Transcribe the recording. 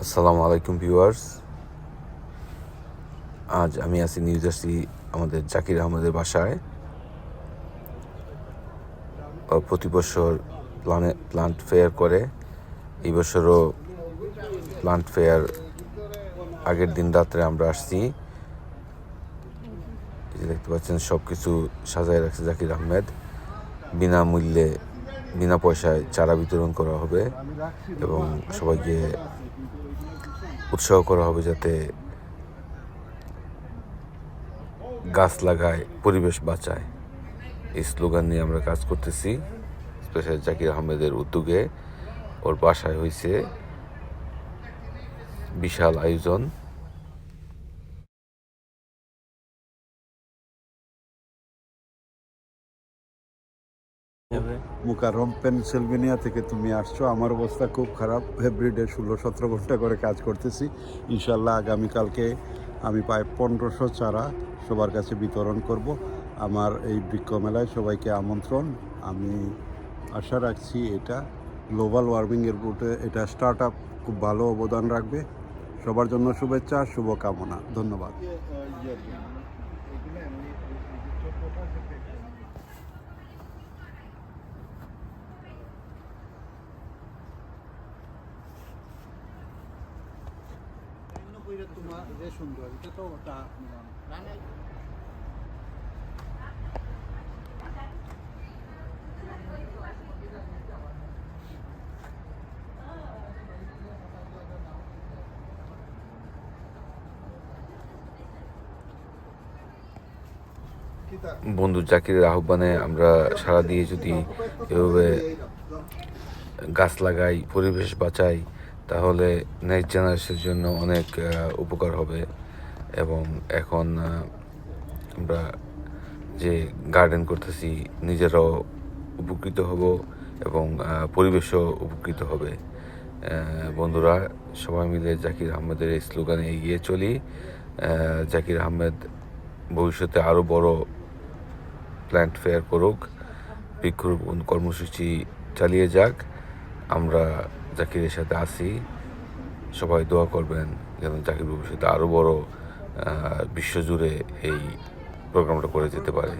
আসসালামু আলাইকুম ভিউয়ার্স। আজ আমি আছি নিউ জার্সি আমাদের জাকির আহমেদের বাসায়। প্রতি বছর প্লান্ট ফেয়ার করে। এই বছরও প্লান্ট ফেয়ার আগের দিন রাত্রে আমরা আসছি। এই যে দেখতে পাচ্ছেন সব কিছু সাজায় রাখছে জাকির আহমেদ। বিনামূল্যে বিনা পয়সায় চারা বিতরণ করা হবে এবং সবাইকে উৎসাহ করা হবে যাতে গাছ লাগায়, পরিবেশ বাঁচায়। এই স্লোগান নিয়ে আমরা কাজ করতেছি। স্পেশাল জাকির আহমেদের উদ্যোগে ওর বাসায় হয়েছে বিশাল আয়োজন। মুকাররম পেনসিলভেনিয়া থেকে তুমি আসছো। আমার অবস্থা খুব খারাপ। এভরিডে 16-17 ঘন্টা করে কাজ করতেছি। ইনশাল্লাহ আগামীকালকে আমি প্রায় 1500 চারা সবার কাছে বিতরণ করব। আমার এই বৃক্ষ মেলায় সবাইকে আমন্ত্রণ। আমি আশা রাখছি এটা গ্লোবাল ওয়ার্মিংয়ের উপরে এটা স্টার্ট আপ খুব ভালো অবদান রাখবে। সবার জন্য শুভেচ্ছা, শুভকামনা। ধন্যবাদ। তোমার যে সুন্দর এটা তো ওটা বন্ধু জাকিরের আহ্বানে আমরা সাড়া দিয়ে যদি এভাবে গাছ লাগাই, পরিবেশ বাঁচাই, তাহলে নেক্সট জেনারেশনের জন্য অনেক উপকার হবে। এবং এখন আমরা যে গার্ডেন করতেছি নিজেরাও উপকৃত হব এবং পরিবেশও উপকৃত হবে। বন্ধুরা, সবাই মিলে জাকির আহমেদের এই স্লোগানে এগিয়ে চলি। জাকির আহমেদ ভবিষ্যতে আরও বড় প্ল্যান্ট ফেয়ার করুক, বৃক্ষরোপণ কর্মসূচি চালিয়ে যাক। আমরা জাকিরের সাথে আছি। সবাই দোয়া করবেন যেন জাকির ভবিষ্যতে আরও বড় বিশ্বজুড়ে এই প্রোগ্রামটা করে যেতে পারে।